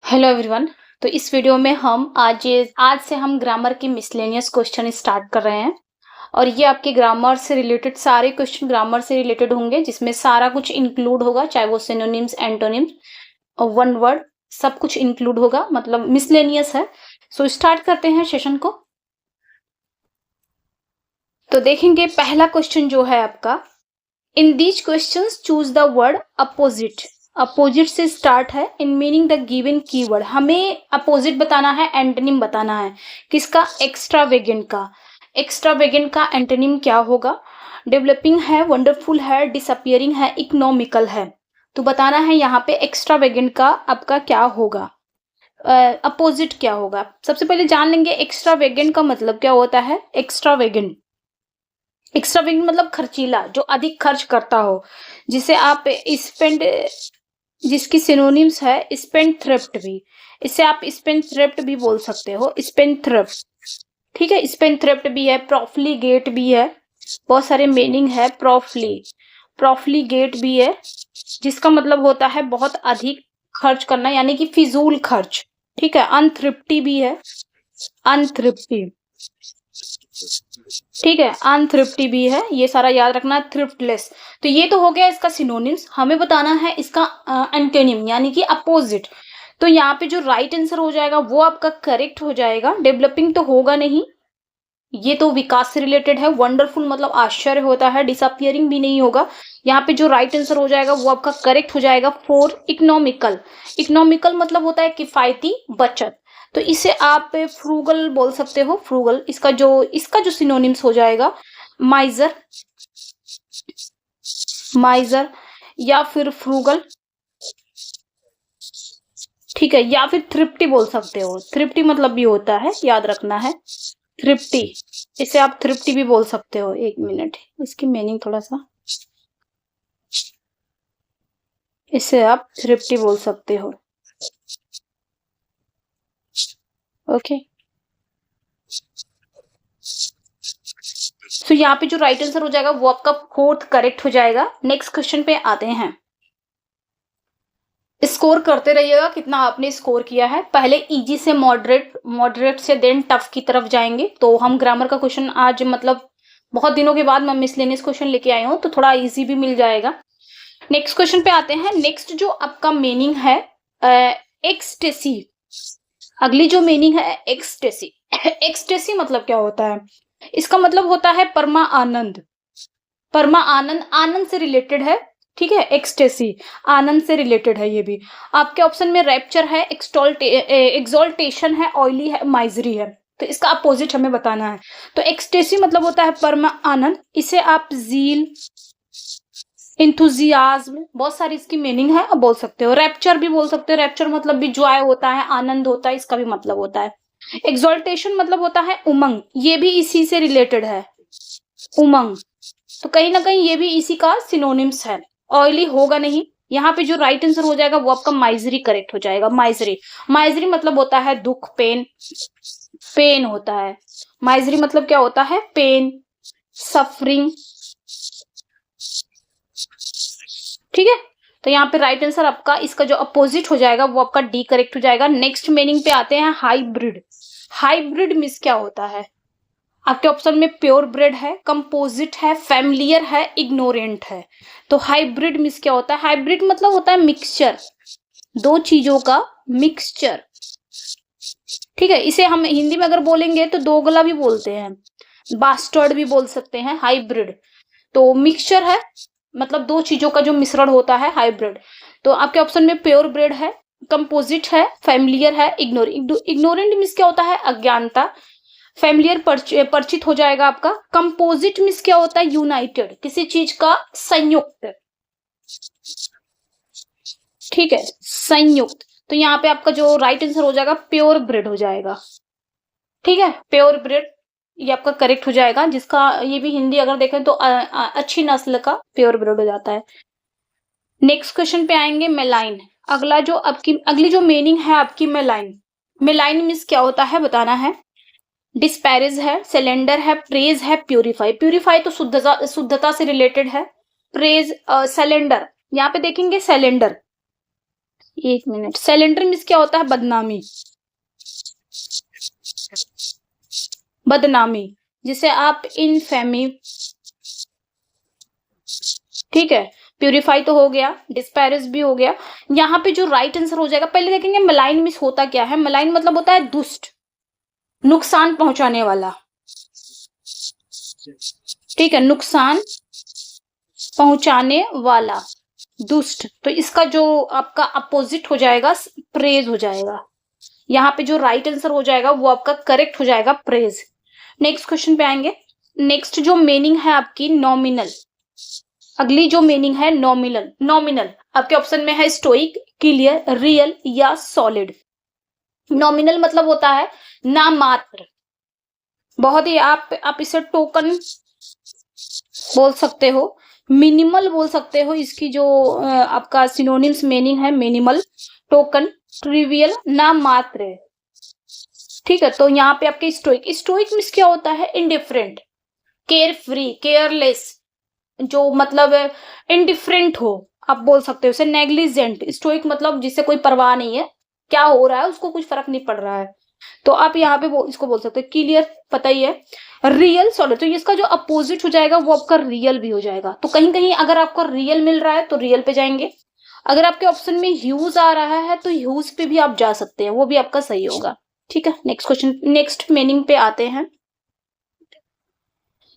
Hello everyone. तो इस video में हम आज से हम ग्रामर की मिसलेनियस क्वेश्चन स्टार्ट कर रहे हैं और ये आपके ग्रामर से रिलेटेड सारे क्वेश्चन ग्रामर से रिलेटेड होंगे, जिसमें सारा कुछ इंक्लूड होगा, चाहे वो सिनोनिम्स, एंटोनिम्स और वन वर्ड, सब कुछ इंक्लूड होगा, मतलब मिसलेनियस है। सो स्टार्ट करते हैं सेशन को। तो देखेंगे पहला क्वेश्चन जो है आपका, in these questions choose the word opposite. Opposite से स्टार्ट है। In meaning the given keyword, हमें अपोजिट बताना है, एंटोनिम बताना है। किसका? एक्स्ट्रावेगेंट का। एक्स्ट्रावेगेंट का एंटोनिम क्या होगा? डेवलपिंग है, वंडरफुल है, डिसअपियरिंग है, इकोनॉमिकल है। तो बताना है यहाँ पे एक्स्ट्रावेगेंट का आपका क्या होगा, अपोजिट क्या होगा। सबसे पहले जान लेंगे एक्स्ट्रावेगेंट का मतलब क्या होता है। एक्स्ट्रावेगेंट मतलब खर्चीला, जो अधिक खर्च करता हो, जिसे आप स्पेंड, जिसकी सिनोनिम्स है स्पेंड थ्रिफ्ट भी। इसे आप स्पेंड थ्रिफ्ट भी बोल सकते हो, स्पेंड थ्रिफ्ट। ठीक है, स्पेंड थ्रिफ्ट भी है, प्रॉफिलिगेट भी है, बहुत सारे मीनिंग है। प्रॉफिलिगेट भी है, जिसका मतलब होता है बहुत अधिक खर्च करना, यानी कि फिजूल खर्च। ठीक है, अनथ्रिफ्टी भी है, अनथ्रिफ्टी। ठीक है, अनथ्रिफ्टी भी है, ये सारा याद रखना। थ्रिफ्टलेस, तो ये तो हो गया इसका सिनोनिम्स। हमें बताना है इसका एंटोनिम, यानी कि अपोजिट। तो यहाँ पे जो राइट आंसर हो जाएगा वो आपका करेक्ट हो जाएगा। डेवलपिंग तो होगा नहीं, ये तो विकास से रिलेटेड है। वंडरफुल मतलब आश्चर्य होता है, डिसअपियरिंग भी नहीं होगा। यहाँ पे जो राइट आंसर हो जाएगा वो आपका करेक्ट हो जाएगा। 4 इकोनॉमिकल। इकोनॉमिकल मतलब होता है किफायती, बचत। तो इसे आप फ्रूगल बोल सकते हो, फ्रूगल। इसका जो सिनोनिम्स हो जाएगा माइजर, माइजर या फिर फ्रूगल। ठीक है, या फिर थ्रिफ्टी बोल सकते हो। थ्रिफ्टी मतलब भी होता है, याद रखना है, थ्रिफ्टी। इसे आप थ्रिफ्टी भी बोल सकते हो। एक मिनट, इसकी मीनिंग थोड़ा सा, इसे आप थ्रिफ्टी बोल सकते हो। ओके, तो यहाँ पे जो राइट आंसर हो जाएगा वो आपका 4th करेक्ट हो जाएगा। नेक्स्ट क्वेश्चन पे आते हैं। स्कोर करते रहिएगा कितना आपने स्कोर किया है। पहले इजी से मॉडरेट, मॉडरेट से देन टफ की तरफ जाएंगे। तो हम ग्रामर का क्वेश्चन आज, मतलब बहुत दिनों के बाद मैं मिसलेनियस क्वेश्चन लेके आई हूँ, तो थोड़ा इजी भी मिल जाएगा। नेक्स्ट क्वेश्चन पे आते हैं। नेक्स्ट जो आपका मीनिंग है एक्सटेसी। अगली जो मीनिंग है एक्सटेसी। एक्सटेसी मतलब क्या होता है? इसका मतलब होता है परमा आनंद। परमा आनंद, आनंद से रिलेटेड है। ठीक है, एक्सटेसी आनंद से रिलेटेड है। ये भी आपके ऑप्शन में रैप्चर है, एक्सोल्टेशन है, ऑयली है, माइजरी है। तो इसका अपोजिट हमें बताना है। तो एक्सटेसी मतलब होता है परमा आनंद। इसे आप जील, इंथुजियाज्म, बहुत सारी इसकी मीनिंग है, बोल सकते हो। रैप्चर भी बोल सकते हो। रैप्चर मतलब भी जॉय होता है, आनंद होता है, इसका भी मतलब होता है। एक्सोल्टेशन मतलब होता है उमंग, ये भी इसी से रिलेटेड है, उमंग। तो कहीं ना कहीं ये भी इसी का सिनोनिम्स है। ऑयली होगा नहीं। यहाँ पे जो राइट आंसर हो जाएगा वो आपका माइजरी करेक्ट हो जाएगा। माइजरी, माइजरी मतलब होता है दुख, पेन, पेन होता है। माइजरी मतलब क्या होता है? Pain, suffering. ठीक है, तो यहाँ पे राइट आंसर आपका, इसका जो अपोजिट हो जाएगा वो आपका डी करेक्ट हो जाएगा। नेक्स्ट मीनिंग पे आते हैं, हाइब्रिड। हाइब्रिड मीन्स क्या होता है? आपके ऑप्शन में प्योर ब्रेड है, कंपोजिट है, फैमिलियर है, इग्नोरेंट है। तो हाइब्रिड मीन्स क्या होता है? हाइब्रिड मतलब होता है मिक्सचर, दो चीजों का मिक्सचर। ठीक है, इसे हम हिंदी में अगर बोलेंगे तो दोगला भी बोलते हैं, बास्टर्ड भी बोल सकते हैं। हाइब्रिड तो मिक्सचर है, मतलब दो चीजों का जो मिश्रण होता है, हाइब्रिड। तो आपके ऑप्शन में प्योर ब्रेड है, कंपोजिट है, फैमिलियर है, इग्नोरेंट मीन्स क्या होता है? अज्ञानता। फैमिलियर परिचित हो जाएगा आपका। कंपोजिट मीन्स क्या होता है? यूनाइटेड, किसी चीज का संयुक्त। ठीक है, संयुक्त। तो यहाँ पे आपका जो राइट आंसर हो जाएगा प्योर ब्रेड हो जाएगा। ठीक है, प्योर ब्रेड ये आपका करेक्ट हो जाएगा, जिसका ये भी हिंदी अगर देखें तो अच्छी नस्ल का प्योर ब्रेड हो जाता है। नेक्स्ट क्वेश्चन पे आएंगे, मेलाइन। अगली जो मीनिंग है आपकी, मेलाइन। मेलाइन मीन्स क्या होता है बताना है। डिस्पैरेज है, सिलेंडर है, प्रेज है, प्यूरिफाई। प्यूरिफाई तो शुद्धता से रिलेटेड है। प्रेज, सिलेंडर, यहाँ पे देखेंगे सिलेंडर, एक मिनट। सेलेंडर मीन्स क्या होता है? बदनामी, बदनामी, जिसे आप इनफेमी, ठीक है। प्यूरिफाई तो हो गया, डिस्पैरिस भी हो गया। यहाँ पे जो राइट आंसर हो जाएगा, पहले देखेंगे मलाइन मीन्स होता क्या है। मलाइन मतलब होता है दुष्ट, नुकसान पहुंचाने वाला, ठीक है, नुकसान पहुंचाने वाला, दुष्ट। तो इसका जो आपका अपोजिट हो जाएगा प्रेज हो जाएगा। यहाँ पे जो राइट आंसर हो जाएगा वो आपका करेक्ट हो जाएगा, प्रेज। नेक्स्ट क्वेश्चन पे आएंगे। नेक्स्ट जो मीनिंग है आपकी नॉमिनल, अगली जो मीनिंग है नॉमिनल। नॉमिनल आपके ऑप्शन में है स्टोइक, क्लियर, रियल या सॉलिड। नॉमिनल मतलब होता है नामात्र, बहुत ही आप इसे टोकन बोल सकते हो, मिनिमल बोल सकते हो। इसकी जो आपका सिनोनिम्स मीनिंग है मिनिमल, टोकन, ट्रिवियल, नामात्र, ठीक है। तो यहाँ पे आपके स्टोइक, स्टोइक मीन्स क्या होता है? इनडिफरेंट, केयर फ्री, केयरलेस, जो मतलब इनडिफरेंट हो, आप बोल सकते हो उसे। नेग्लिजेंट, स्टोइक मतलब जिससे कोई परवाह नहीं है, क्या हो रहा है उसको कुछ फर्क नहीं पड़ रहा है, तो आप यहाँ पे इसको बोल सकते हो। क्लियर पता ही है। रियल, सॉलिड, तो इसका जो अपोजिट हो जाएगा वो आपका रियल भी हो जाएगा। तो कहीं कहीं अगर आपको रियल मिल रहा है तो रियल पे जाएंगे, अगर आपके ऑप्शन में ह्यूज आ रहा है तो ह्यूज पे भी आप जा सकते हैं, वो भी आपका सही होगा, ठीक है। नेक्स्ट क्वेश्चन, नेक्स्ट मीनिंग पे आते हैं।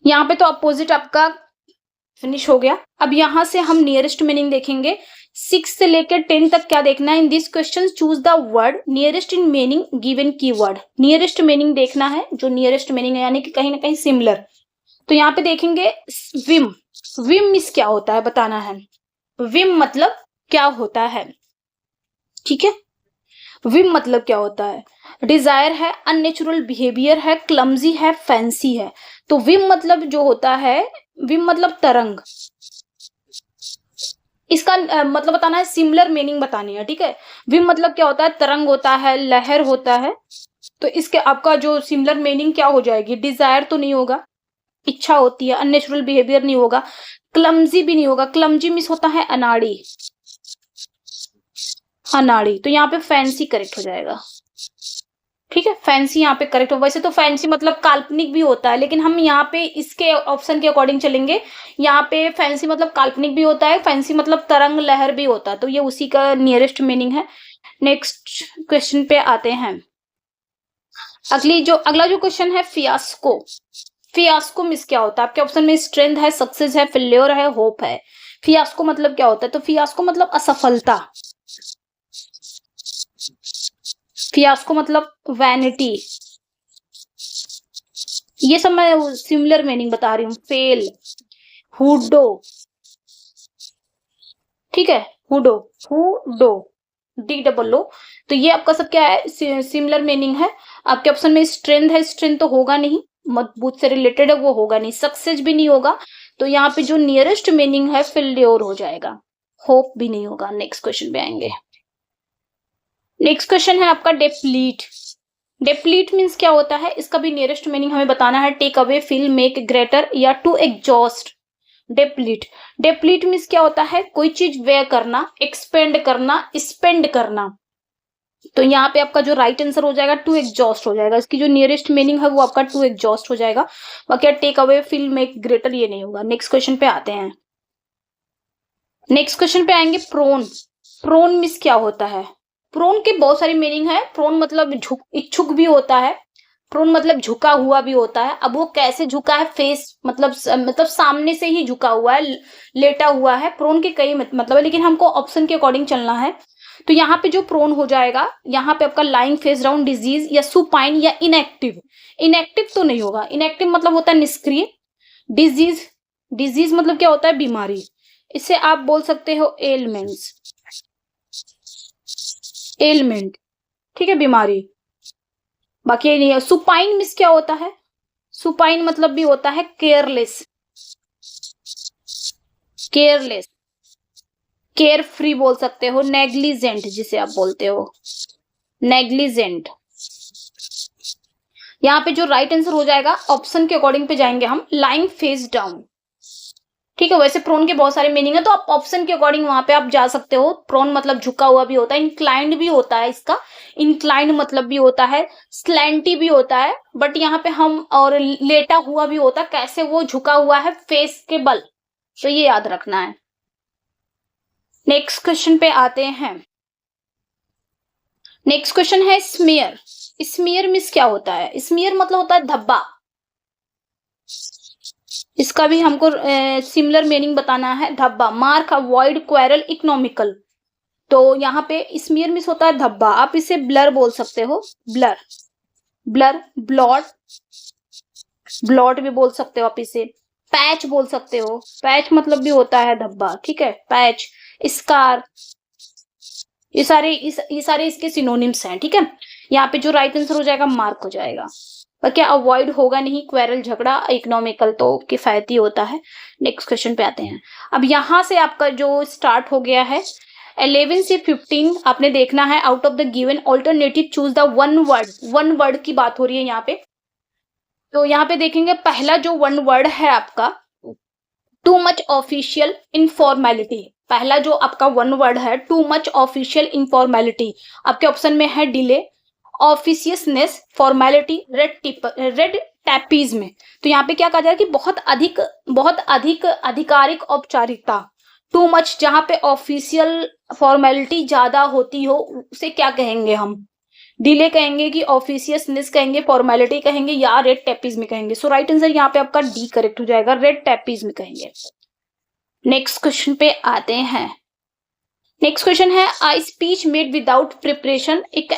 यहाँ पे तो अपोजिट आपका फिनिश हो गया। अब यहां से हम नियरेस्ट मीनिंग देखेंगे। 6 से लेकर 10 तक क्या देखना है? In this question choose the word nearest in meaning given keyword. Nearest meaning देखना है, जो नियरेस्ट मीनिंग है यानी कि कहीं ना कहीं सिमिलर। तो यहाँ पे देखेंगे विम, विम मिस क्या होता है बताना है। विम मतलब क्या होता है, ठीक है। विम मतलब क्या होता है? डिजायर है, अननेचुरल बिहेवियर है, क्लमजी है, फैंसी है। तो विम मतलब जो होता है, विम मतलब तरंग, इसका मतलब बताना है, सिमिलर मीनिंग बतानी है, ठीक है। विम मतलब क्या होता है? तरंग होता है, लहर होता है। तो इसके आपका जो सिमिलर मीनिंग क्या हो जाएगी? डिजायर तो नहीं होगा, इच्छा होती है। अननेचुरल बिहेवियर नहीं होगा, क्लमजी भी नहीं होगा, क्लमजी मिस होता है अनाड़ी, अनाड़ी। तो यहाँ पे फैंसी करेक्ट हो जाएगा, ठीक है। फैंसी यहाँ पे करेक्ट हो। वैसे तो फैंसी मतलब काल्पनिक भी होता है, लेकिन हम यहाँ पे इसके ऑप्शन के अकॉर्डिंग चलेंगे। यहाँ पे फैंसी मतलब काल्पनिक भी होता है, फैंसी मतलब तरंग लहर भी होता है, तो ये उसी का नियरेस्ट मीनिंग है। नेक्स्ट क्वेश्चन पे आते हैं। अगला जो क्वेश्चन है फियास्को। फियास्को मिस क्या होता है? आपके ऑप्शन में स्ट्रेंथ है, सक्सेस है, फेल्योर है, होप है। फियास्को मतलब क्या होता है? तो फियास्को मतलब असफलता, फियास्को मतलब वैनिटी। ये सब मैं सिमिलर मीनिंग बता रही हूँ। फेल, हुडो, ठीक है, हुडो, हुडो, DOO। तो ये आपका सब क्या है? सिमिलर मीनिंग है। आपके ऑप्शन में स्ट्रेंथ है, स्ट्रेंथ तो होगा नहीं, मजबूत से रिलेटेड है, वो होगा नहीं। सक्सेस भी नहीं होगा, तो यहाँ पे जो नियरेस्ट मीनिंग है फेल्योर हो जाएगा। होप भी नहीं होगा। नेक्स्ट क्वेश्चन पे आएंगे। नेक्स्ट क्वेश्चन है आपका डेप्लीट। डेप्लीट मीन्स क्या होता है? इसका भी नियरेस्ट मीनिंग हमें बताना है। Take away, fill, make, greater या to exhaust. Deplete, deplete means क्या होता है? कोई चीज व्यय करना, एक्सपेंड करना, स्पेंड करना। तो यहाँ पे आपका जो राइट आंसर हो जाएगा टू एग्जॉस्ट हो जाएगा। इसकी जो नियरेस्ट मीनिंग है वो आपका टू एग्जॉस्ट हो जाएगा। बाकी take away, fill, make, greater ये नहीं होगा। नेक्स्ट क्वेश्चन पे आते हैं। नेक्स्ट क्वेश्चन पे आएंगे प्रोन। प्रोन मीन्स क्या होता है? प्रोन के बहुत सारी मीनिंग है। प्रोन मतलब इच्छुक भी होता है, प्रोन मतलब झुका हुआ भी होता है। अब वो कैसे झुका है? फेस मतलब सामने से ही झुका हुआ है, लेटा हुआ है। प्रोन के कई मतलब है, लेकिन हमको ऑप्शन के अकॉर्डिंग चलना है। तो यहाँ पे जो प्रोन हो जाएगा, यहाँ पे आपका लाइंग फेस डाउन, डिजीज या सुपाइन या इनएक्टिव। इनएक्टिव तो नहीं होगा, इनएक्टिव मतलब होता है निष्क्रिय। डिजीज, डिजीज मतलब क्या होता है? बीमारी। इसे आप बोल सकते हो एलमेंट्स, एलमेंट, ठीक है, बीमारी। बाकी ये नहीं है। सुपाइन मिस क्या होता है? सुपाइन मतलब भी होता है केयरलेस, केयरलेस, केयर फ्री बोल सकते हो। नेग्लिजेंट जिसे आप बोलते हो, नेग्लिजेंट। यहाँ पे जो राइट आंसर हो जाएगा, ऑप्शन के अकॉर्डिंग पे जाएंगे हम, लाइंग फेस डाउन, ठीक है, वैसे प्रोन के बहुत सारे मीनिंग है, तो आप ऑप्शन के अकॉर्डिंग वहां पे आप जा सकते हो। प्रोन मतलब झुका हुआ भी होता है, इंक्लाइंड भी होता है इसका, इंक्लाइंड मतलब भी होता है, स्लैंटी भी होता है, बट यहाँ पे हम और लेटा हुआ भी होता है, कैसे वो झुका हुआ है फेस के बल, तो ये याद रखना है। नेक्स्ट क्वेश्चन पे आते हैं। नेक्स्ट क्वेश्चन है स्मीयर। स्मीयर मीन्स क्या होता है? स्मीयर मतलब होता है धब्बा। इसका भी हमको सिमिलर मीनिंग बताना है, धब्बा। मार्क अवॉइड क्वेरल इकोनॉमिकल, तो यहाँ पे स्मीयर मीन्स होता है धब्बा। आप इसे ब्लर बोल सकते हो, ब्लर, ब्लर, ब्लॉट, ब्लॉट भी बोल सकते हो आप इसे। पैच बोल सकते हो, पैच मतलब भी होता है धब्बा, ठीक है, पैच, स्कार, ये सारे इसके सिनोनिम्स हैं, ठीक है। यहाँ पे जो राइट आंसर हो जाएगा मार्क हो जाएगा। और क्या अवॉइड होगा नहीं, क्वेरल झगड़ा, इकोनॉमिकल तो किफायती होता है। नेक्स्ट क्वेश्चन पे आते हैं। अब यहाँ से आपका जो स्टार्ट हो गया है 11 से 15 आपने देखना है। Out of the given alternative choose the one word, one word की बात हो रही है यहाँ पे। तो यहाँ पे देखेंगे पहला जो वन वर्ड है आपका, टू मच ऑफिशियल इनफॉर्मेलिटी। पहला जो आपका वन वर्ड है टू मच ऑफिशियल इनफॉर्मेलिटी, आपके ऑप्शन में है डिले, ऑफिशियसनेस, फॉर्मेलिटी, रेड टैपीज में। तो यहाँ पे क्या कहा जाए कि बहुत अधिक आधिकारिक औपचारिकता। टू मच जहां पे ऑफिशियल फॉर्मेलिटी ज्यादा होती हो उसे क्या कहेंगे हम? डिले कहेंगे कि ऑफिशियसनेस कहेंगे, फॉर्मेलिटी कहेंगे, या रेड टैपीज में कहेंगे? सो राइट आंसर यहाँ पे आपका डी करेक्ट हो जाएगा, रेड टैपीज में कहेंगे। नेक्स्ट क्वेश्चन पे आते हैं। नेक्स्ट क्वेश्चन है आई स्पीच मेड विदाउट प्रिपरेशन। एक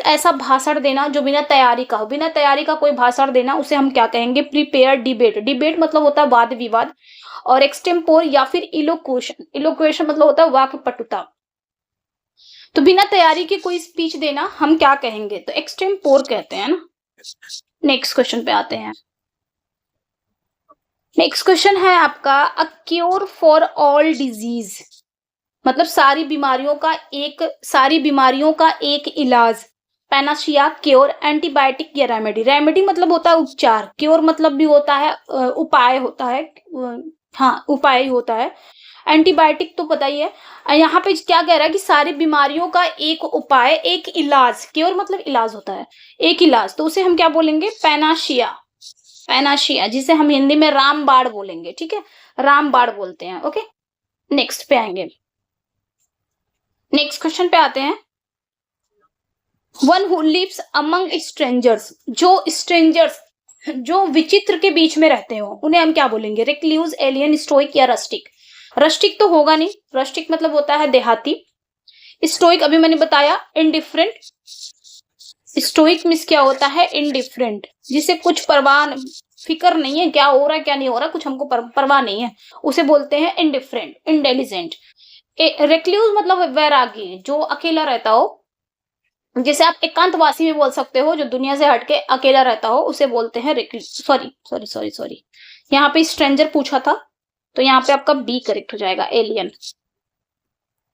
ऐसा भाषण देना जो बिना तैयारी का हो, बिना तैयारी का कोई भाषण देना, उसे हम क्या कहेंगे? Prepare debate. डिबेट मतलब होता है वाद विवाद। और एक्सटेम्पोर या फिर इलोक्वेशन, इलोक्वेशन मतलब होता है वाक्य पटुता। तो बिना तैयारी के कोई स्पीच देना हम क्या कहेंगे? तो एक्सटेम्पोर कहते हैं ना। नेक्स्ट क्वेश्चन पे आते हैं। नेक्स्ट क्वेश्चन है आपका a cure for all disease, मतलब सारी बीमारियों का एक इलाज। पैनासिया, क्योर, एंटीबायोटिक या रेमेडी। रेमेडी मतलब होता है उपचार, क्योर मतलब भी होता है उपाय होता है, हाँ उपाय होता है। एंटीबायोटिक तो पता ही है। यहाँ पे क्या कह रहा है कि सारी बीमारियों का एक उपाय, एक इलाज। क्योर मतलब इलाज होता है, एक इलाज, तो उसे हम क्या बोलेंगे? पैनासिया। पैनासिया, जिसे हम हिंदी में रामबाण बोलेंगे, ठीक है, रामबाण बोलते हैं। ओके, नेक्स्ट पे आएंगे। नेक्स्ट क्वेश्चन पे आते हैं। One who lives among strangers, जो विचित्र के बीच में रहते हो उन्हें हम क्या बोलेंगे? रिक्लूज, एलियन, स्टोइक या रस्टिक। रस्टिक तो होगा नहीं, रस्टिक मतलब होता है देहाती। स्टोइक अभी मैंने बताया इनडिफरेंट। स्टोइक मींस क्या होता है? इनडिफरेंट, जिसे कुछ परवाह फिक्र नहीं है क्या हो रहा है क्या नहीं हो रहा, कुछ हमको परवाह नहीं है, उसे बोलते हैं इनडिफरेंट, इंटेलिजेंट। रिक्लूज मतलब वैरागी, जो अकेला रहता हो, जैसे आप एकांतवासी भी बोल सकते हो, जो दुनिया से हटके अकेला रहता हो उसे बोलते हैं रिक्लूज। सॉरी, यहाँ पे स्ट्रेंजर पूछा था, तो यहाँ पे आपका बी करेक्ट हो जाएगा, एलियन,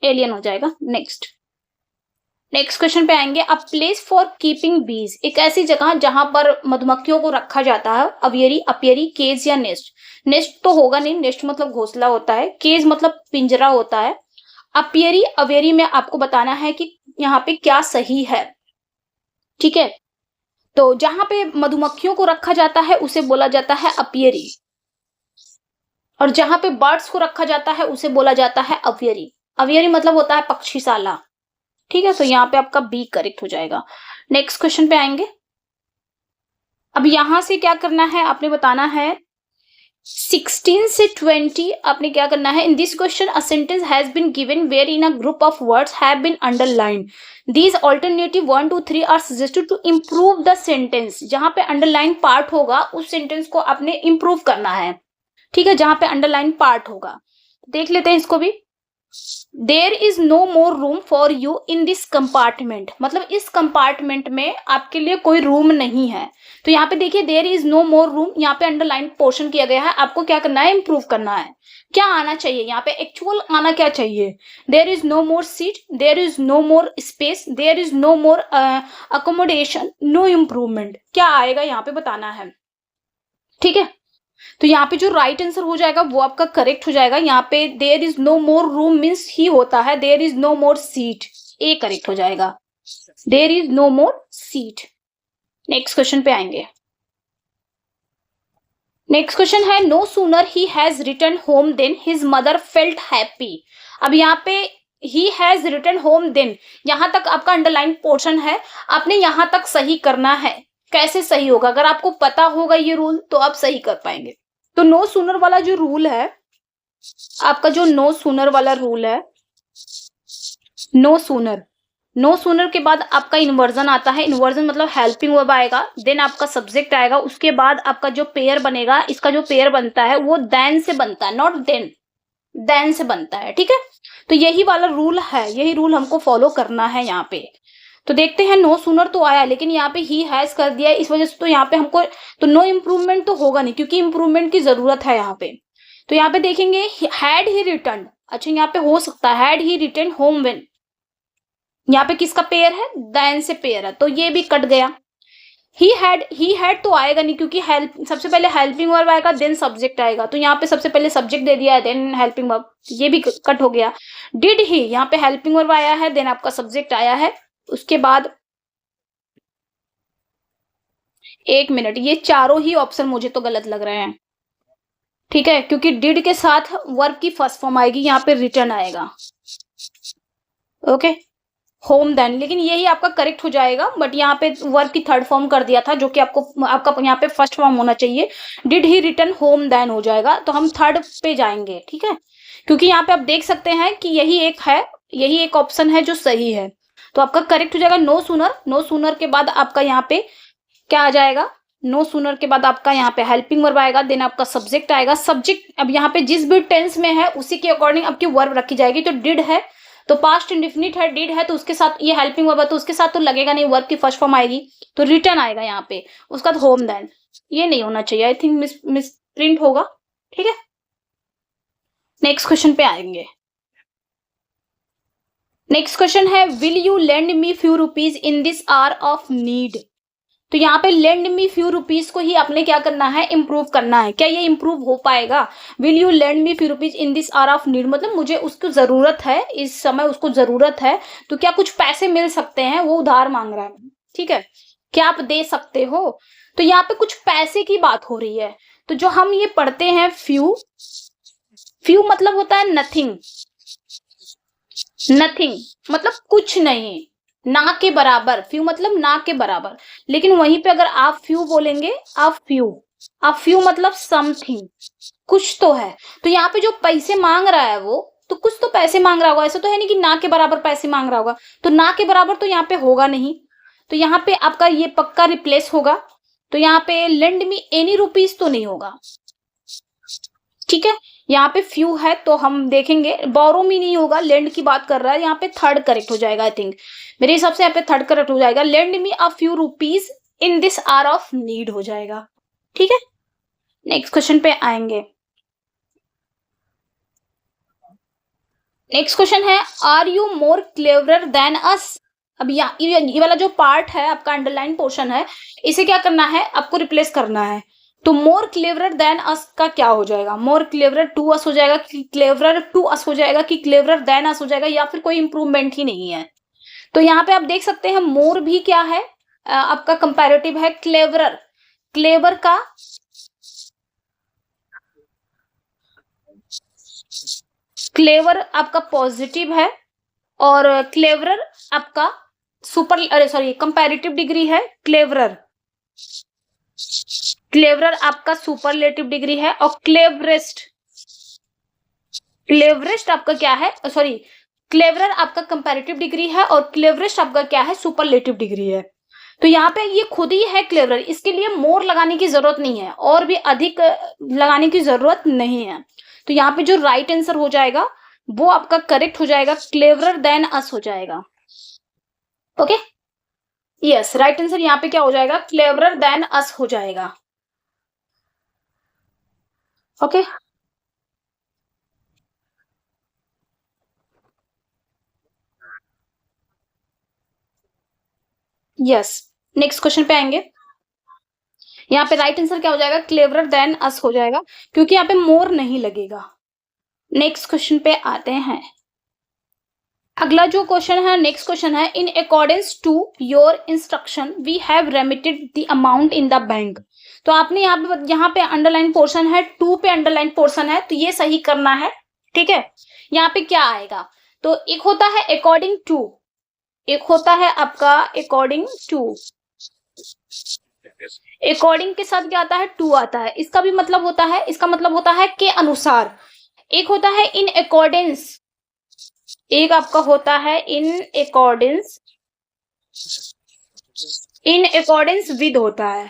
एलियन हो जाएगा। नेक्स्ट क्वेश्चन पे आएंगे। अ प्लेस फॉर कीपिंग बीज, एक ऐसी जगह जहां पर मधुमक्खियों को रखा जाता है। अवियरी, अपियरी, केज या नेस्ट। नेस्ट तो होगा नहीं, नेस्ट मतलब घोंसला होता है, केज मतलब पिंजरा होता है। अपियरी, अवेरी में आपको बताना है कि यहाँ पे क्या सही है, ठीक है। तो जहां पे मधुमक्खियों को रखा जाता है उसे बोला जाता है अपियरी, और जहां पे बर्ड्स को रखा जाता है उसे बोला जाता है अवियरी। अवियरी मतलब होता है पक्षीशाला, ठीक है। तो यहाँ पे आपका बी करेक्ट हो जाएगा। नेक्स्ट क्वेश्चन पे आएंगे। अब यहां से क्या करना है, आपने बताना है 16 से 20 आपने क्या करना है। In this question a sentence has been given where in a group of words have been underlined. These alternative 1, 2, 3 are suggested to improve the sentence. जहां पे अंडरलाइन पार्ट होगा उस सेंटेंस को आपने इम्प्रूव करना है, ठीक है, जहां पे अंडरलाइन पार्ट होगा। देख लेते हैं इसको भी। There is no more room for you in this compartment, मतलब इस कंपार्टमेंट में आपके लिए कोई रूम नहीं है। तो यहाँ पे देखिए there is no more room, यहाँ पे अंडरलाइन पोर्शन किया गया है। आपको क्या करना है? इंप्रूव करना है। क्या आना चाहिए यहाँ पे? एक्चुअल आना क्या चाहिए? There is no more seat, there is no more space, there is no more accommodation, no improvement. क्या आएगा यहाँ पे बताना है, ठीक है। तो यहाँ पे जो राइट आंसर हो जाएगा वो आपका करेक्ट हो जाएगा। यहाँ पे there is no more room means ही होता है there is no more seat, A correct हो जाएगा, there is no more seat. Next question पे आएंगे। नेक्स्ट क्वेश्चन है no sooner he has return home than his mother felt happy. अब यहाँ पे he has return home than, यहां तक आपका अंडरलाइन पोर्शन है, आपने यहां तक सही करना है। कैसे सही होगा? अगर आपको पता होगा ये रूल तो आप सही कर पाएंगे। तो नो सूनर वाला जो रूल है आपका, जो नो सूनर वाला रूल है, नो सूनर के बाद आपका इन्वर्जन आता है। इन्वर्जन मतलब हेल्पिंग वर्ब आएगा, देन आपका सब्जेक्ट आएगा, उसके बाद आपका जो पेयर बनेगा, इसका जो पेयर बनता है वो देन से बनता है, नॉट देन, देन से बनता है। ठीक है, तो यही वाला रूल है, यही रूल हमको फॉलो करना है यहाँ पे। तो देखते हैं, नो सूनर तो आया लेकिन यहाँ पे ही हैज कर दिया, इस वजह से तो यहाँ पे हमको तो नो इम्प्रूवमेंट तो होगा नहीं, क्योंकि इम्प्रूवमेंट की जरूरत है यहाँ पे। तो यहाँ पे देखेंगे हैड ही रिटर्न, अच्छा यहाँ पे हो सकता है had he return home when, यहाँ पे किसका पेयर है? देन से पेयर है, तो ये भी कट गया। ही हैड तो आएगा नहीं, क्योंकि हेल्प सबसे पहले हेल्पिंग वर्ब आएगा देन सब्जेक्ट आएगा, तो यहाँ पे सबसे पहले सब्जेक्ट दे दिया है देन हेल्पिंग वर्ब, ये भी कट हो गया। डिड ही, यहाँ पे हेल्पिंग वर्ब आया है देन आपका सब्जेक्ट आया है, उसके बाद एक मिनट, ये चारों ही ऑप्शन मुझे तो गलत लग रहे हैं। ठीक है, क्योंकि डिड के साथ वर्ब की फर्स्ट फॉर्म आएगी, यहाँ पे रिटर्न आएगा। ओके, होम देन, लेकिन यही आपका करेक्ट हो जाएगा, बट यहाँ पे वर्ब की थर्ड फॉर्म कर दिया था, जो कि आपको आपका यहाँ पे फर्स्ट फॉर्म होना चाहिए। Did he return home than हो जाएगा, तो हम थर्ड पे जाएंगे। ठीक है, क्योंकि यहाँ पे आप देख सकते हैं कि यही एक है, यही एक ऑप्शन है जो सही है, तो आपका करेक्ट हो जाएगा नो सूनर। नो सूनर के बाद आपका यहाँ पे क्या आ जाएगा? नो सूनर के बाद आपका यहाँ पे हेल्पिंग वर्ब आएगा, देन आपका सब्जेक्ट आएगा। सब्जेक्ट अब यहाँ पे जिस भी टेंस में है उसी के अकॉर्डिंग आपकी वर्ब रखी जाएगी। तो डिड है तो पास्ट इंडेफिनिट है, डिड है तो उसके साथ ये हेल्पिंग वर्ब है, तो उसके साथ तो लगेगा नहीं, वर्ब की फर्स्ट फॉर्म आएगी, तो रिटर्न आएगा यहाँ पे, उसका बाद होम देन। ये नहीं होना चाहिए, आई थिंक मिस प्रिंट होगा। ठीक है, नेक्स्ट क्वेश्चन पे आएंगे। नेक्स्ट क्वेश्चन है will you lend me few rupees in this hour of need. तो यहाँ पे लेंड मी फ्यू रुपीज को ही आपने क्या करना है? इंप्रूव करना है। क्या ये इंप्रूव हो पाएगा? Will you lend me few rupees in this hour of need, मतलब मुझे उसको जरूरत है, इस समय उसको जरूरत है, तो क्या कुछ पैसे मिल सकते हैं? वो उधार मांग रहा है, ठीक है, क्या आप दे सकते हो? तो यहाँ पे कुछ पैसे की बात हो रही है। तो जो हम ये पढ़ते हैं फ्यू, फ्यू मतलब होता है नथिंग, नथिंग मतलब कुछ नहीं, ना के बराबर, फ्यू मतलब ना के बराबर। लेकिन वहीं पे अगर आप फ्यू बोलेंगे, आप फ्यू मतलब समथिंग, कुछ तो है। तो यहाँ पे जो पैसे मांग रहा है वो तो कुछ तो पैसे मांग रहा होगा, ऐसा तो है नहीं कि ना के बराबर पैसे मांग रहा होगा, तो ना के बराबर तो यहाँ पे होगा नहीं, तो यहाँ पे आपका ये पक्का रिप्लेस होगा। तो यहाँ पे लेंड मी एनी रुपीज तो नहीं होगा। ठीक है, यहाँ पे फ्यू है तो हम देखेंगे, बोरो मी नहीं होगा, लेंड की बात कर रहा है, यहाँ पे थर्ड करेक्ट हो जाएगा। आई थिंक मेरे हिसाब से यहाँ पे थर्ड करेक्ट हो जाएगा, lend me a few rupees in this hour of need हो जाएगा। ठीक है, नेक्स्ट क्वेश्चन पे आएंगे। नेक्स्ट क्वेश्चन है are you more clever than us. अब ये वाला जो पार्ट है आपका अंडरलाइन पोर्शन है, इसे क्या करना है? आपको रिप्लेस करना है। तो मोर क्लेवर देन अस का क्या हो जाएगा? मोर क्लेवर टू अस हो जाएगा, कि क्लेवर टू अस हो जाएगा, कि क्लेवर देन अस हो जाएगा, या फिर कोई इंप्रूवमेंट ही नहीं है। तो यहाँ पे आप देख सकते हैं मोर भी क्या है? आपका कंपैरेटिव है क्लेवरर, क्लेवर का क्लेवर आपका पॉजिटिव है, और क्लेवरर आपका सुपर, अरे सॉरी, कंपैरेटिव डिग्री है क्लेवरर, क्लेवरर आपका सुपरलेटिव डिग्री है, और क्लेवरेस्ट आपका क्या है? सॉरी, क्लेवरर आपका कंपैरेटिव डिग्री है और क्लेवरेस्ट आपका क्या है? सुपरलेटिव डिग्री है। तो यहाँ पे ये खुद ही है क्लेवरर, इसके लिए मोर लगाने की जरूरत नहीं है, और भी अधिक लगाने की जरूरत नहीं है। तो यहाँ पे जो राइट आंसर हो जाएगा वो आपका करेक्ट हो जाएगा, क्लेवरर देन अस हो जाएगा। ओके, यस, राइट आंसर यहाँ पे क्या हो जाएगा? क्लेवरर देन अस हो जाएगा। ओके, यस, नेक्स्ट क्वेश्चन पे आएंगे। यहाँ पे राइट आंसर क्या हो जाएगा, क्लेवरर देन अस हो जाएगा, क्योंकि यहाँ पे मोर नहीं लगेगा। नेक्स्ट क्वेश्चन पे आते हैं। अगला जो क्वेश्चन है, नेक्स्ट क्वेश्चन है, in accordance to your instruction we have remitted the amount in the bank. तो आपने यहाँ पे अंडरलाइन पोर्शन है, टू पे अंडरलाइन पोर्शन है, तो ये सही करना है, ठीक है। यहाँ पे क्या आएगा, तो एक होता है अकॉर्डिंग टू, एक होता है आपका अकॉर्डिंग टू, अकॉर्डिंग के साथ क्या आता है, टू आता है। इसका भी मतलब होता है, इसका मतलब होता है के अनुसार। एक होता है इन अकॉर्डेंस, एक आपका होता है in accordance, in accordance with होता है,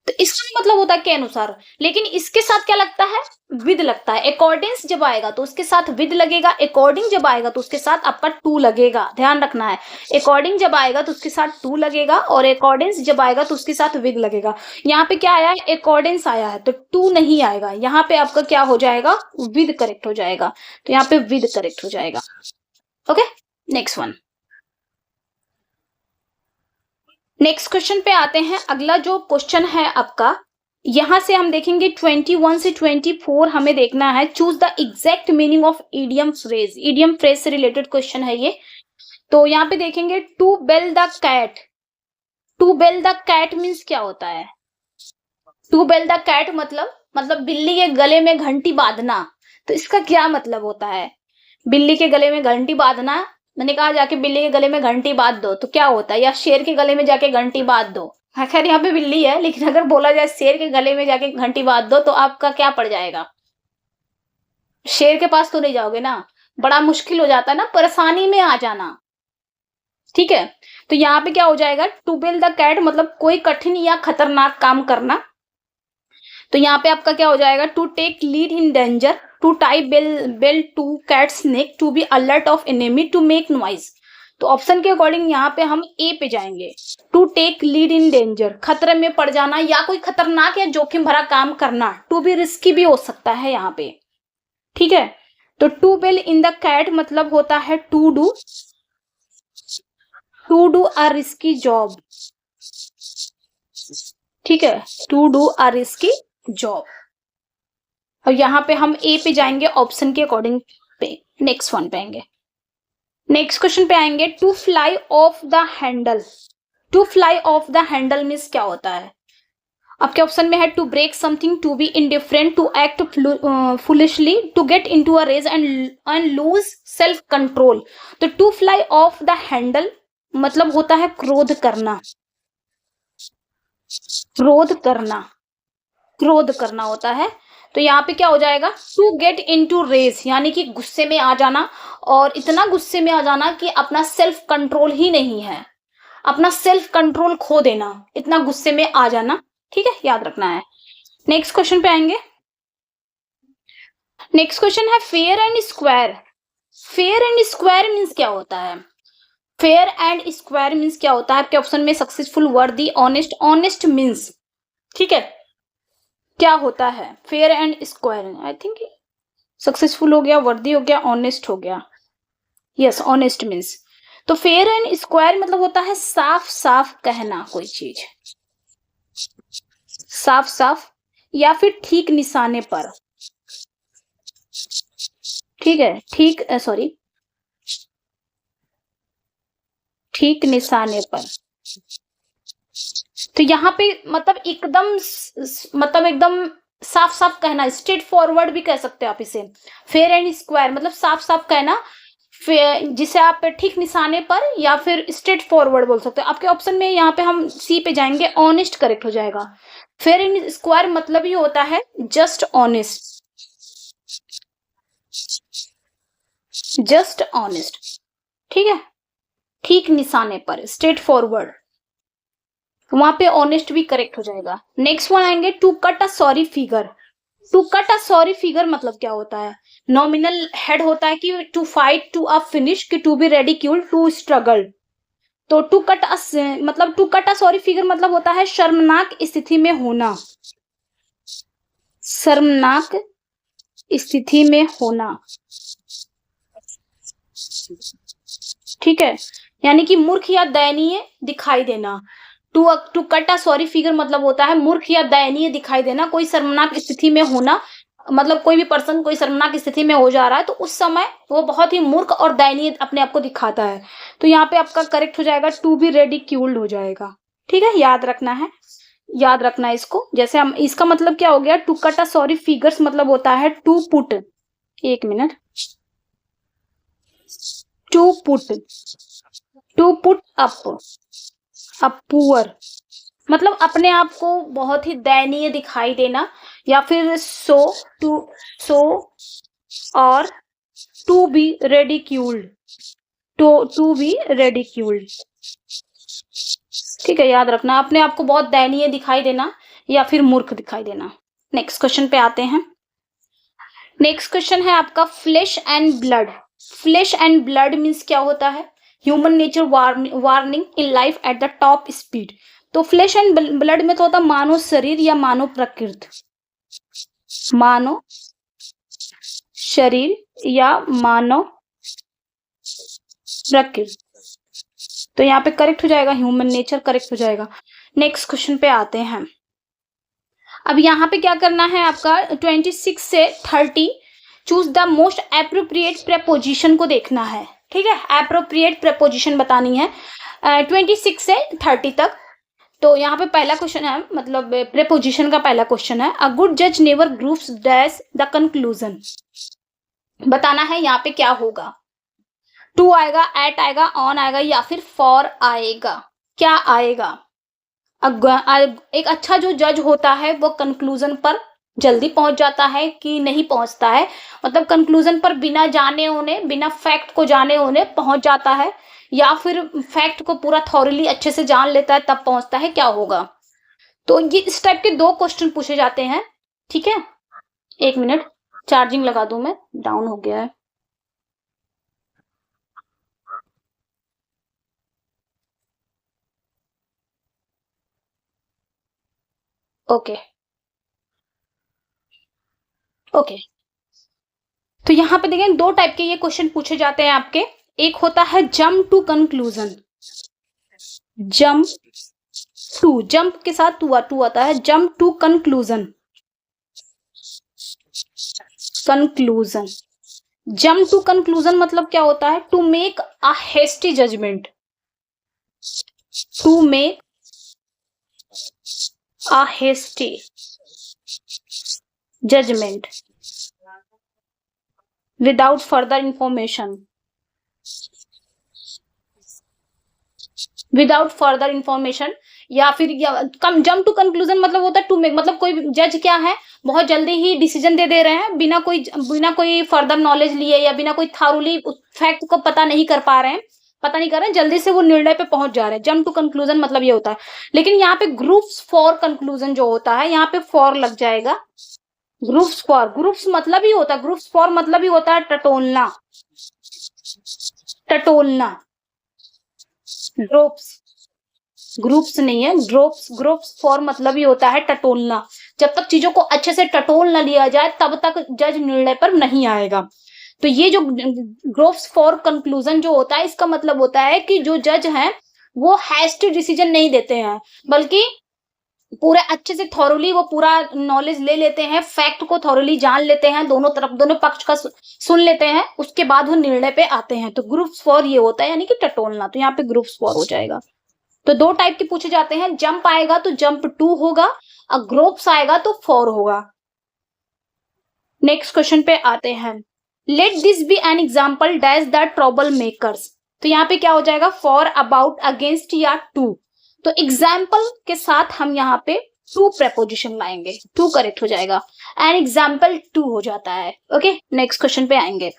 तो इसका भी मतलब होता है के अनुसार। लेकिन इसके साथ क्या लगता है, विद लगता है। अकॉर्डेंस जब आएगा तो उसके साथ विद लगेगा, अकॉर्डिंग जब आएगा तो उसके साथ आपका टू लगेगा, ध्यान रखना है। अकॉर्डिंग जब आएगा तो उसके साथ टू लगेगा, और अकॉर्डेंस जब आएगा तो उसके साथ विद लगेगा। यहाँ पे क्या आया है, अकॉर्डेंस आया है, तो टू नहीं आएगा, यहाँ पे आपका क्या हो जाएगा, विद करेक्ट हो जाएगा, तो यहाँ पे विद करेक्ट हो जाएगा। Okay, next one. Next question पे आते हैं। अगला जो क्वेश्चन है आपका, यहां से हम देखेंगे 21 से 24 हमें देखना है। Choose the exact meaning of idiom phrase. Idiom phrase से रिलेटेड क्वेश्चन है ये। तो यहाँ पे देखेंगे to bell the cat. To bell the cat means क्या होता है, टू बेल द कैट मतलब बिल्ली के गले में घंटी बांधना। तो इसका क्या मतलब होता है, बिल्ली के गले में घंटी बांधना। मैंने कहा जाके बिल्ली के गले में घंटी बांध दो, तो क्या होता है, या शेर के गले में जाके घंटी बांध दो। खैर यहाँ पे बिल्ली है, लेकिन अगर बोला जाए शेर के गले में जाके घंटी बांध दो, तो आपका क्या पड़ जाएगा, शेर के पास तो नहीं जाओगे ना, बड़ा मुश्किल हो जाता है ना, परेशानी में आ जाना, ठीक है। तो यहाँ पे क्या हो जाएगा, टू बेल द कैट मतलब कोई कठिन या खतरनाक काम करना। तो यहाँ पे आपका क्या हो जाएगा, to take lead in danger, to tie bell to cat's neck, to be alert of enemy, to make noise. तो ऑप्शन के अकॉर्डिंग यहाँ पे हम ए पे जाएंगे। To take lead in danger, खतरे में पड़ जाना या कोई खतरनाक या जोखिम भरा काम करना। टू बी रिस्की भी हो सकता है यहाँ पे, ठीक है। तो to bell in the cat मतलब होता है to do a risky job, ठीक है, to do a risky job. और यहाँ पे हम ए पे जाएंगे ऑप्शन के अकॉर्डिंग पे। नेक्स्ट वन पे आएंगे, नेक्स्ट क्वेश्चन पे आएंगे। To fly off the handle. To fly off the handle means क्या होता है, आपके ऑप्शन में है to break something, to be indifferent, to act foolishly, to get into a rage and lose self control. तो to fly off the handle मतलब होता है क्रोध करना, क्रोध करना होता है। तो यहाँ पे क्या हो जाएगा, टू गेट इनटू रेज यानी कि गुस्से में आ जाना, और इतना गुस्से में आ जाना कि अपना सेल्फ कंट्रोल ही नहीं है, अपना सेल्फ कंट्रोल खो देना, इतना गुस्से में आ जाना, ठीक है, याद रखना है। नेक्स्ट क्वेश्चन पे आएंगे। नेक्स्ट क्वेश्चन है fair and square. Fair and square means क्या होता है, फेयर एंड स्क्वायर मीन्स क्या होता है, आपके ऑप्शन में सक्सेसफुल, वर्दी, ऑनेस्ट। ऑनेस्ट मीन्स, ठीक है, क्या होता है fair and square, I think successful हो गया, वर्दी हो गया, ऑनेस्ट हो गया, यस ऑनेस्ट मीन्स। तो फेयर एंड स्क्वायर मतलब होता है साफ साफ कहना, कोई चीज साफ साफ या फिर ठीक निशाने पर, ठीक है, ठीक निशाने पर। तो यहाँ पे मतलब एकदम साफ साफ कहना, स्ट्रेट फॉरवर्ड भी कह सकते हो आप इसे। फेयर एंड स्क्वायर मतलब साफ साफ कहना, जिसे आप ठीक निशाने पर या फिर स्ट्रेट फॉरवर्ड बोल सकते हो। आपके ऑप्शन में यहाँ पे हम सी पे जाएंगे, ऑनेस्ट करेक्ट हो जाएगा। फेयर एंड स्क्वायर मतलब ही होता है जस्ट ऑनेस्ट, जस्ट ऑनेस्ट, ठीक है, ठीक निशाने पर, स्ट्रेट फॉरवर्ड, वहां पे ऑनेस्ट भी करेक्ट हो जाएगा। नेक्स्ट वन आएंगे, to cut a sorry figure. To cut a sorry figure मतलब क्या होता है, नॉमिनल हेड होता है कि to fight, to a finish, कि to be ridiculous, to struggle. तो to cut a sorry figure मतलब होता है शर्मनाक स्थिति में होना, शर्मनाक स्थिति में होना, ठीक है, यानी कि मूर्ख या दयनीय दिखाई देना। To cut a sorry figure मतलब होता है मूर्ख या दयनीय दिखाई देना, कोई शर्मनाक स्थिति में होना, मतलब कोई भी पर्सन कोई शर्मनाक स्थिति में हो जा रहा है तो उस समय वो बहुत ही मूर्ख और दयनीय अपने आप को दिखाता है। तो यहाँ पे आपका करेक्ट हो जाएगा टू बी रिडिक्यूल्ड हो जाएगा। ठीक है, याद रखना है, याद रखना है इसको। जैसे हम इसका मतलब क्या हो गया, to cut a sorry figures मतलब होता है टू पुट, एक minute, to put up poor मतलब अपने आप को बहुत ही दयनीय दिखाई देना, या फिर सो और to be ridiculed, to be ridiculed. ठीक है, याद रखना, अपने आप को बहुत दयनीय दिखाई देना या फिर मूर्ख दिखाई देना। नेक्स्ट क्वेश्चन पे आते हैं। नेक्स्ट क्वेश्चन है आपका flash and blood. Flash and blood means क्या होता है, human nature warning in life at the top speed. तो फ्लैश एंड ब्लड में तो होता मानव शरीर या मानव प्रकृति, मानव शरीर या मानव प्रकृति। तो यहाँ पे करेक्ट हो जाएगा ह्यूमन नेचर, करेक्ट हो जाएगा। नेक्स्ट क्वेश्चन पे आते हैं। अब यहाँ पे क्या करना है आपका 26 से 30 choose the most appropriate preposition को देखना है। ठीक है, एप्रोप्रिएट प्रेपोजिशन बतानी है 26 से 30 तक। तो यहाँ पे पहला क्वेश्चन है, मतलब प्रेपोजिशन का पहला क्वेश्चन है, अ गुड जज never groups dash the conclusion. बताना है यहाँ पे क्या होगा, टू आएगा, एट आएगा, ऑन आएगा या फिर फॉर आएगा, क्या आएगा। एक अच्छा जो जज होता है वो कंक्लूजन पर जल्दी पहुंच जाता है कि नहीं पहुंचता है, मतलब कंक्लूजन पर बिना जाने होने, बिना फैक्ट को जाने होने पहुंच जाता है, या फिर फैक्ट को पूरा थॉरली अच्छे से जान लेता है तब पहुंचता है, क्या होगा। तो ये इस टाइप के दो क्वेश्चन पूछे जाते हैं। ठीक है, एक मिनट चार्जिंग लगा दूं, मैं डाउन हो गया है। ओके तो यहाँ पे देखें दो टाइप के ये क्वेश्चन पूछे जाते हैं आपके। एक होता है जंप टू कंक्लूजन, जंप के साथ टू आता है, jump to conclusion. Jump to conclusion मतलब क्या होता है, to make a hasty judgement, to make a hasty judgement without further information, या फिर जंप टू कंक्लूजन मतलब होता है टू मेक, मतलब कोई जज क्या है बहुत जल्दी ही डिसीजन दे रहे हैं बिना कोई फर्दर नॉलेज लिए या बिना कोई थारूली फैक्ट को पता नहीं कर रहे हैं, जल्दी से वो निर्णय पे पहुंच जा रहे हैं। जंप टू कंक्लूजन मतलब ये होता है। लेकिन यहाँ पे ग्रुप्स फॉर कंक्लूजन जो होता है, यहाँ पे फॉर लग जाएगा, ग्रुप्स फॉर, ग्रुप्स मतलब ही होता है, ग्रुप्स फॉर मतलब ही होता है टटोलना, ग्रुप्स नहीं है, ग्रुप्स फॉर मतलब ही होता है टटोलना। जब तक चीजों को अच्छे से टटोल न लिया जाए तब तक जज निर्णय पर नहीं आएगा। तो ये जो ग्रुप्स फॉर कंक्लूजन जो होता है, इसका मतलब होता है कि जो जज हैं वो हैस्टी डिसीजन नहीं देते हैं, बल्कि पूरे अच्छे से थॉरली वो पूरा नॉलेज ले लेते हैं, फैक्ट को थॉरली जान लेते हैं, दोनों पक्ष का सुन लेते हैं, उसके बाद वो निर्णय पे आते हैं। तो ग्रुप्स फॉर ये होता है, यानी कि टटोलना। तो यहाँ पे ग्रुप्स फॉर हो जाएगा। तो दो टाइप के पूछे जाते हैं, जंप आएगा तो जंप टू होगा और ग्रुप्स आएगा तो फॉर होगा। नेक्स्ट क्वेश्चन पे आते हैं, let this be an example dash the trouble makers. तो यहाँ पे क्या हो जाएगा, फॉर, अबाउट, अगेंस्ट या टू। तो एग्जाम्पल के साथ हम यहाँ पे टू प्रेपोजिशन लाएंगे, टू करेक्ट हो जाएगा, एन एग्जाम्पल टू हो जाता है। ओके, नेक्स्ट क्वेश्चन पे आएंगे।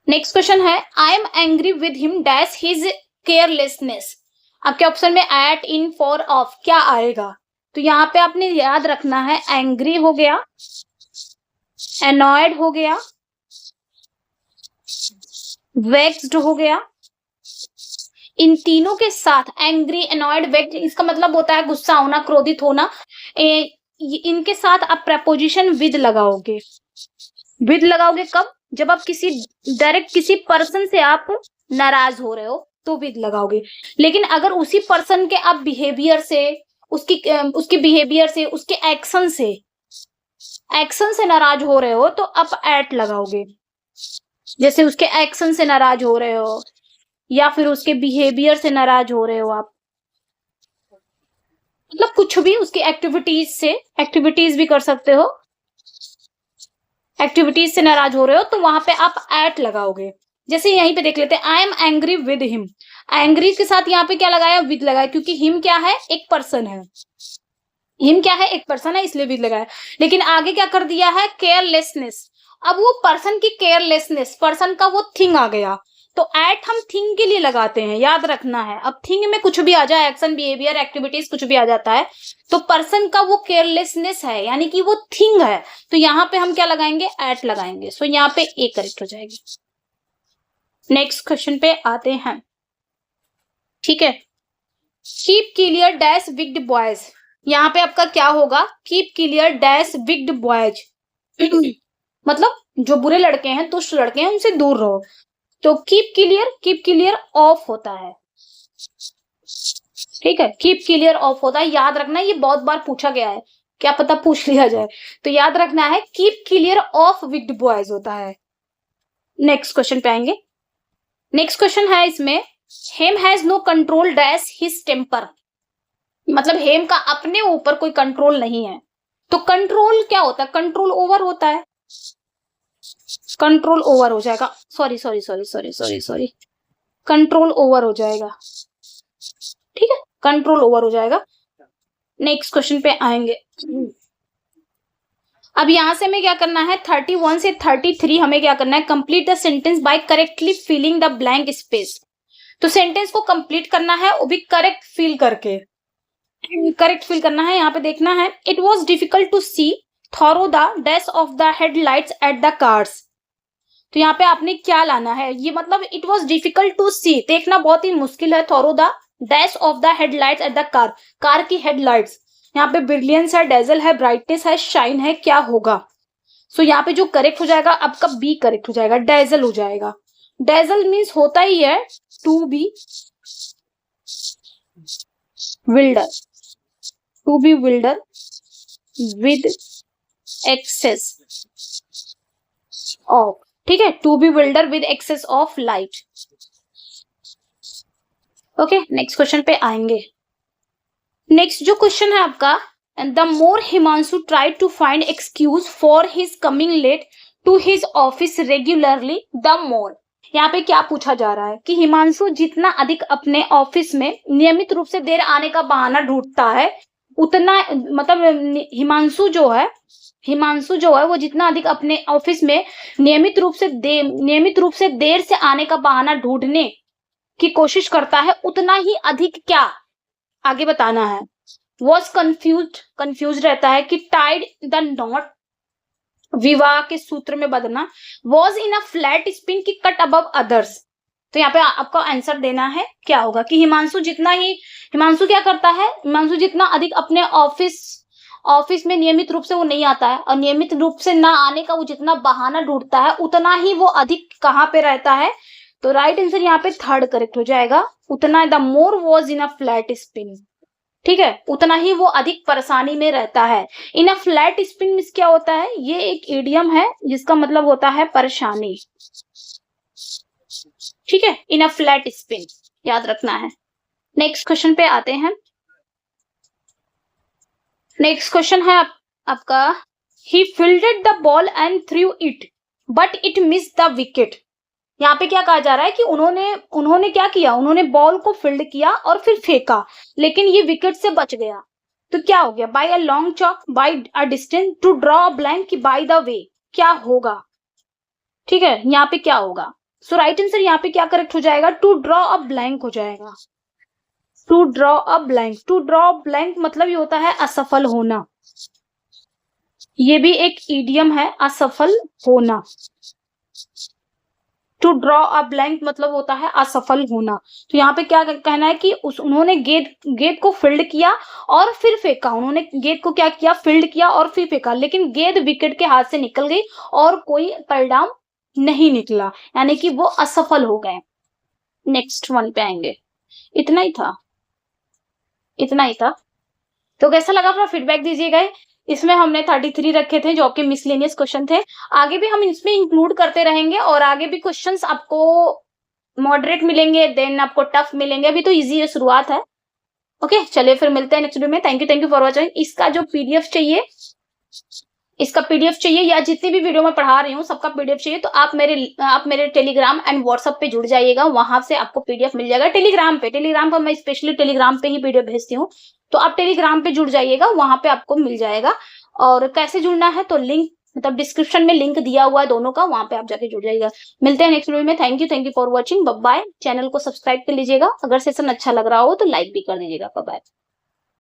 नेक्स्ट क्वेश्चन है, I am angry with him dash his carelessness. आपके ऑप्शन में एट, इन, फॉर, ऑफ, क्या आएगा। तो यहाँ पे आपने याद रखना है, एंग्री हो गया, एनॉयड हो गया, वेक्स्ड हो गया। इन तीनों के साथ एंग्री, एनॉयड, वेक्स्ड, इसका मतलब होता है गुस्सा होना, क्रोधित होना। इनके साथ आप प्रेपोजिशन विद लगाओगे। विद लगाओगे कब, जब आप डायरेक्ट किसी पर्सन से आप नाराज हो रहे हो, तो विद लगाओगे। लेकिन अगर उसी पर्सन के आप बिहेवियर से, उसके बिहेवियर से, उसके एक्शन से नाराज हो रहे हो तो आप एट लगाओगे। जैसे उसके एक्शन से नाराज हो रहे हो या फिर उसके बिहेवियर से नाराज हो रहे हो आप, मतलब कुछ भी उसकी एक्टिविटीज भी कर सकते हो, एक्टिविटीज से नाराज हो रहे हो तो वहां पे आप एट लगाओगे। जैसे यहीं पे देख लेते हैं, I am angry with him. Angry के साथ यहाँ पे क्या लगाया, विद लगाया, क्योंकि हिम क्या है, एक पर्सन है। हिम क्या है, एक पर्सन है, इसलिए विद लगाया। लेकिन आगे क्या कर दिया है, केयरलेसनेस। अब वो पर्सन की केयरलेसनेस, पर्सन का वो थिंग आ गया, तो एट हम थिंग के लिए लगाते हैं, याद रखना है। अब थिंग में कुछ भी आ जाए, एक्शन, बिहेवियर, एक्टिविटीज कुछ भी आ जाता है, तो पर्सन का वो केयरलेसनेस है, यानी कि वो थिंग है, तो यहाँ पे हम क्या लगाएंगे, एट लगाएंगे। सो यहाँ पे ए करेक्ट हो जाएगी। नेक्स्ट क्वेश्चन पे आते हैं, ठीक है। Keep clear dash wicked boys, यहाँ पे आपका क्या होगा, keep clear dash wicked boys मतलब जो बुरे लड़के हैं, दुष्ट लड़के हैं, उनसे दूर रहो। तो कीप क्लियर ऑफ होता है, ठीक है, कीप क्लियर ऑफ होता है। याद रखना, ये बहुत बार पूछा गया है, क्या पता पूछ लिया जाए, तो याद रखना है keep clear of wicked boys होता है। नेक्स्ट क्वेश्चन पे आएंगे। नेक्स्ट क्वेश्चन है इसमें, Hem has no control dash his temper, मतलब हेम का अपने ऊपर कोई कंट्रोल नहीं है। तो कंट्रोल क्या होता है, कंट्रोल ओवर होता है, कंट्रोल ओवर हो जाएगा, सॉरी, कंट्रोल ओवर हो जाएगा, ठीक है, कंट्रोल ओवर हो जाएगा। नेक्स्ट क्वेश्चन पे आएंगे। अब यहां से हमें क्या करना है, 31 से 33 हमें क्या करना है, complete the sentence by correctly filling the blank space. तो सेंटेंस को कंप्लीट करना है, वो भी करेक्ट फिल करके, करेक्ट फिल करना है। यहाँ पे देखना है, it was difficult to see thorough the dash of the headlights at the cars. तो यहाँ पे आपने क्या लाना है, ये मतलब it was difficult to see, देखना बहुत ही मुश्किल है, thorough the dash of the headlights at the car, car की हेडलाइट्स। यहाँ पे ब्रिलियंस है, डेजल है, ब्राइटनेस है, शाइन है, क्या होगा। सो यहाँ पे जो करेक्ट हो जाएगा आपका बी करेक्ट हो जाएगा, डेजल हो जाएगा। डेजल मीन्स होता ही है to be wilder, to be wilder with excess of, ठीक है, to be wilder with excess of light. Okay, next question पे आएंगे। नेक्स्ट जो क्वेश्चन है आपका, the more Himanshu try to find excuse for his coming late to his office regularly, the more. यहाँ पे क्या पूछा जा रहा है कि हिमांशु जितना अधिक अपने ऑफिस में नियमित रूप से देर आने का बहाना ढूंढता है, उतना मतलब हिमांशु जो है वो जितना अधिक अपने ऑफिस में नियमित रूप से देर से आने का बहाना ढूंढने की कोशिश करता है, उतना ही अधिक क्या आगे बताना है। वॉज कंफ्यूज रहता है कि टाइड द नॉट, विवाह के सूत्र में बंधना, was in a flat spin की कट अबव अदर्स। तो यहाँ पे आपको आंसर देना है क्या होगा कि हिमांशु क्या करता है, हिमांशु जितना अधिक अपने ऑफिस में नियमित रूप से वो नहीं आता है, और नियमित रूप से ना आने का वो जितना बहाना ढूंढता है, उतना ही वो अधिक कहाँ पे रहता है। तो राइट आंसर यहाँ पे थर्ड करेक्ट हो जाएगा, उतना, the more was in a flat spin, ठीक है, उतना ही वो अधिक परेशानी में रहता है। इन अ फ्लैट स्पिन मींस क्या होता है, ये एक इडियम है जिसका मतलब होता है परेशानी, ठीक है, इन अ फ्लैट स्पिन, याद रखना है। नेक्स्ट क्वेश्चन पे आते हैं। नेक्स्ट क्वेश्चन है आपका, he fielded the ball and threw it but it miss the wicket. यहाँ पे क्या कहा जा रहा है कि उन्होंने क्या किया, उन्होंने बॉल को फील्ड किया और फिर फेंका, लेकिन ये विकेट से बच गया। तो क्या हो गया, by a long chalk, by a distance, to draw a blank, की बाय द वे, क्या होगा, ठीक है, यहाँ पे क्या होगा। सो राइट आंसर यहाँ पे क्या करेक्ट हो जाएगा, टू ड्रॉ अ ब्लैंक हो जाएगा, to draw a blank. To draw a blank मतलब ये होता है असफल होना, ये भी एक इडियम है, असफल होना। टू ड्रॉ अ ब्लैंक मतलब होता है असफल होना। तो यहाँ पे क्या कहना है कि उन्होंने गेंद को फील्ड किया और फिर फेंका, उन्होंने गेंद को क्या किया, फील्ड किया और फिर फेंका, लेकिन गेंद विकेट के हाथ से निकल गई और कोई परिणाम नहीं निकला, यानी कि वो असफल हो गए। नेक्स्ट वन पे आएंगे। इतना ही था, इतना ही था। तो कैसा लगा अपना फीडबैक दीजिएगा। इसमें हमने 33 रखे थे जो आपके मिसलेनियस क्वेश्चन थे। आगे भी हम इसमें इंक्लूड करते रहेंगे और आगे भी क्वेश्चंस आपको मॉडरेट मिलेंगे, देन आपको टफ मिलेंगे। अभी तो इजी है, शुरुआत है। ओके, चलिए फिर मिलते हैं नेक्स्ट वीडियो में। Thank you for watching. इसका जो पीडीएफ चाहिए, इसका पीडीएफ चाहिए या जितनी भी वीडियो मैं पढ़ा रही हूँ सबका पीडीएफ चाहिए तो आप मेरे टेलीग्राम एंड व्हाट्सएप पे जुड़ जाइएगा। वहां से आपको पीडीएफ मिल जाएगा। टेलीग्राम पर मैं स्पेशली टेलीग्राम पे ही पीडीएफ भेजती हूँ, तो आप टेलीग्राम पे जुड़ जाइएगा, वहां पे आपको मिल जाएगा। और कैसे जुड़ना है तो लिंक मतलब डिस्क्रिप्शन में लिंक दिया हुआ है दोनों का, वहां पे आप जाके जुड़ जाइएगा। मिलते हैं नेक्स्ट वीडियो में। Thank you for watching. Bye. Channel को सब्सक्राइब कर लीजिएगा। अगर सेशन अच्छा लग रहा हो तो लाइक भी कर दीजिएगा। बाय।